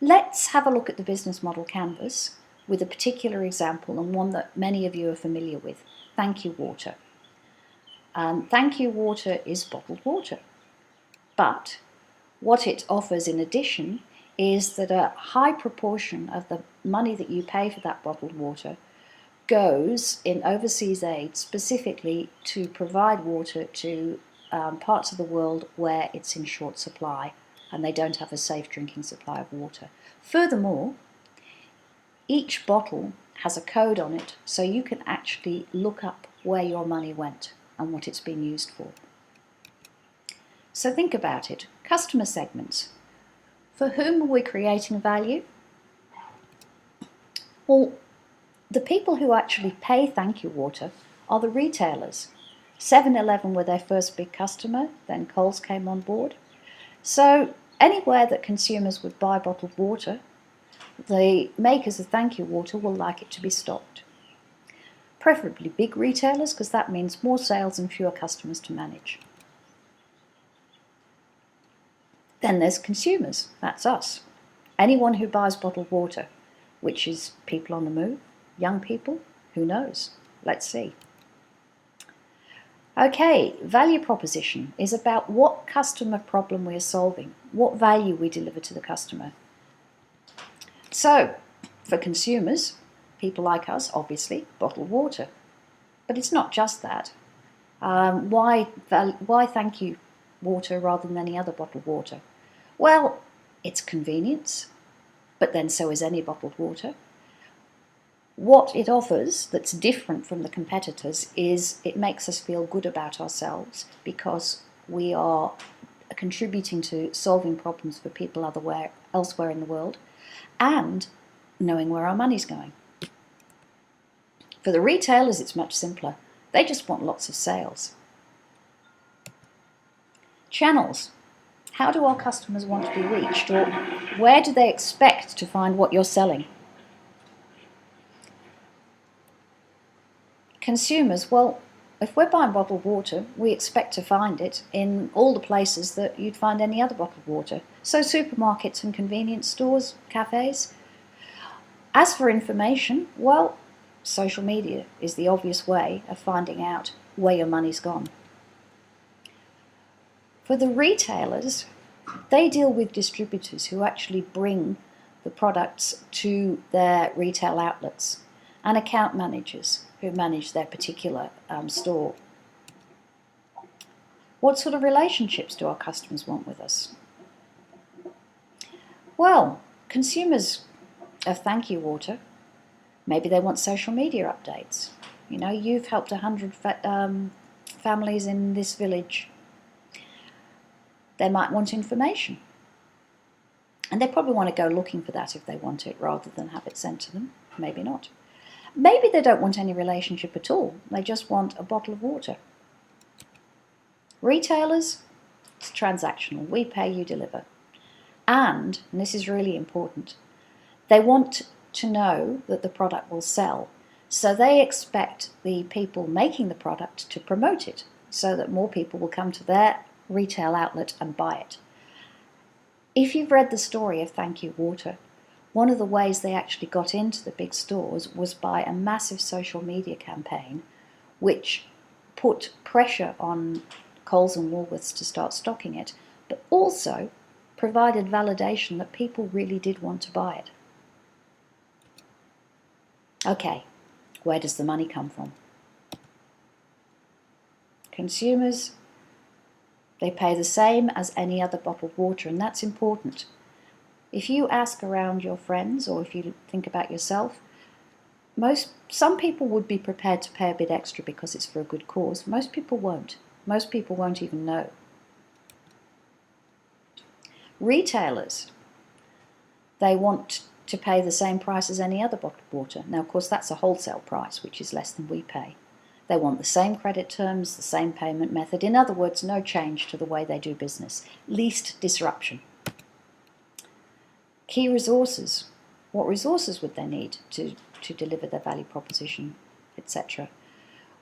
Let's have a look at the business model canvas with a particular example, and one that many of you are familiar with, Thankyou Water. Thankyou Water is bottled water, but what it offers in addition is that a high proportion of the money that you pay for that bottled water goes in overseas aid specifically to provide water to parts of the world where it's in short supply and they don't have a safe drinking supply of water. Furthermore, each bottle has a code on it, so you can actually look up where your money went and what it's been used for. So think about it. Customer segments. For whom are we creating value? Well, the people who actually pay Thankyou Water are the retailers. 7-Eleven were their first big customer, then Coles came on board. So anywhere that consumers would buy bottled water, the makers of Thankyou Water will like it to be stocked. Preferably big retailers, because that means more sales and fewer customers to manage. Then there's consumers, that's us. Anyone who buys bottled water, which is people on the move, young people, who knows? Let's see. Okay, value proposition is about what customer problem we are solving, what value we deliver to the customer. So, for consumers, people like us, obviously, bottled water. But it's not just that. Why Thankyou Water rather than any other bottled water? Well, it's convenience, but then so is any bottled water. What it offers that's different from the competitors is it makes us feel good about ourselves because we are contributing to solving problems for people elsewhere in the world and knowing where our money's going. For the retailers, it's much simpler. They just want lots of sales. Channels. How do our customers want to be reached, or where do they expect to find what you're selling? Consumers, well, if we're buying bottled water, we expect to find it in all the places that you'd find any other bottled water. So supermarkets and convenience stores, cafes. As for information, well, social media is the obvious way of finding out where your money's gone. For the retailers, they deal with distributors who actually bring the products to their retail outlets and account managers who manage their particular store. What sort of relationships do our customers want with us? Well, consumers of Thankyou Water, maybe they want social media updates. You know, you've helped 100 families in this village. They might want information. And they probably want to go looking for that if they want it rather than have it sent to them. Maybe not. Maybe they don't want any relationship at all. They just want a bottle of water. Retailers, it's transactional. We pay, you deliver. And this is really important, they want to know that the product will sell. So they expect the people making the product to promote it so that more people will come to their retail outlet and buy it. If you've read the story of Thankyou Water, one of the ways they actually got into the big stores was by a massive social media campaign which put pressure on Coles and Woolworths to start stocking it, but also provided validation that people really did want to buy it. Okay, where does the money come from? Consumers, they pay the same as any other bottled water, and that's important. If you ask around your friends, or if you think about yourself, some people would be prepared to pay a bit extra because it's for a good cause. Most people won't. Most people won't even know. Retailers, they want to pay the same price as any other bottled water. Now, of course, that's a wholesale price, which is less than we pay. They want the same credit terms, the same payment method. In other words, no change to the way they do business. Least disruption. Key resources. What resources would they need to deliver their value proposition, etc.?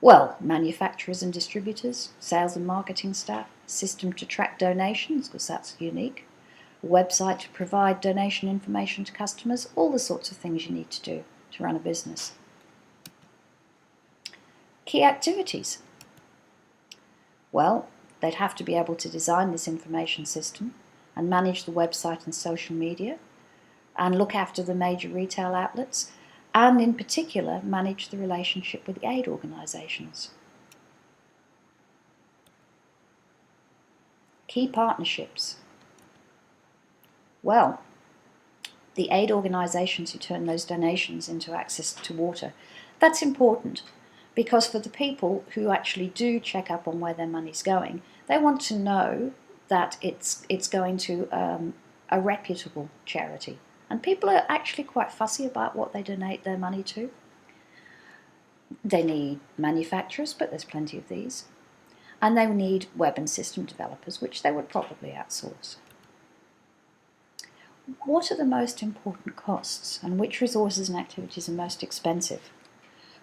Well, manufacturers and distributors, sales and marketing staff, system to track donations, because that's unique, a website to provide donation information to customers, all the sorts of things you need to do to run a business. Key activities. Well, they'd have to be able to design this information system and manage the website and social media and look after the major retail outlets and in particular manage the relationship with the aid organisations. Key partnerships. Well, the aid organisations who turn those donations into access to water, that's important because for the people who actually do check up on where their money's going, they want to know that it's going to a reputable charity. And people are actually quite fussy about what they donate their money to. They need manufacturers, but there's plenty of these. And they need web and system developers, which they would probably outsource. What are the most important costs and which resources and activities are most expensive?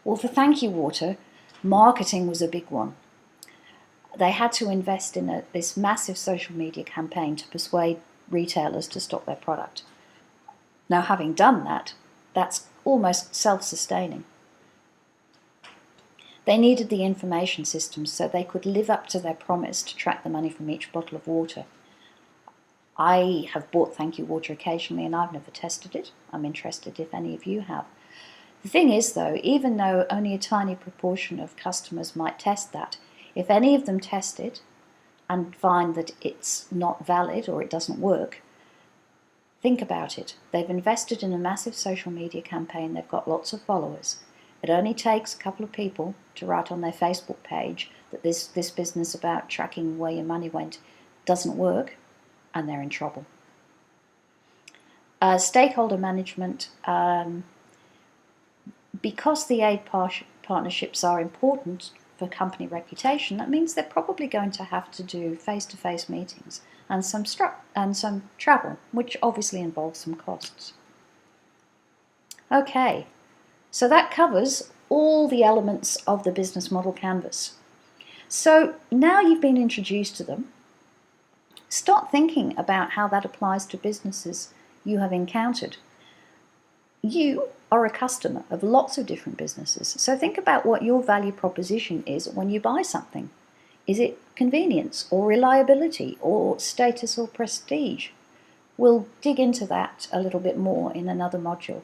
Well, for Thankyou Water, marketing was a big one. They had to invest in this massive social media campaign to persuade retailers to stock their product. Now, having done that, that's almost self-sustaining. They needed the information systems so they could live up to their promise to track the money from each bottle of water. I have bought Thankyou Water occasionally and I've never tested it. I'm interested if any of you have. The thing is though, even though only a tiny proportion of customers might test that, if any of them test it and find that it's not valid or it doesn't work, think about it. They've invested in a massive social media campaign. They've got lots of followers. It only takes a couple of people to write on their Facebook page that this business about tracking where your money went doesn't work, and they're in trouble. Stakeholder management, because the aid partnerships are important for company reputation, that means they're probably going to have to do face-to-face meetings and some travel, which obviously involves some costs. Okay, so that covers all the elements of the business model canvas. So now you've been introduced to them, start thinking about how that applies to businesses you have encountered. You are a customer of lots of different businesses, so think about what your value proposition is when you buy something. Is it convenience or reliability or status or prestige? We'll dig into that a little bit more in another module.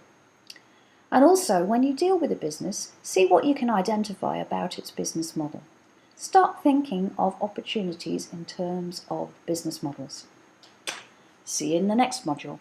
And also, when you deal with a business, see what you can identify about its business model. Start thinking of opportunities in terms of business models. See you in the next module.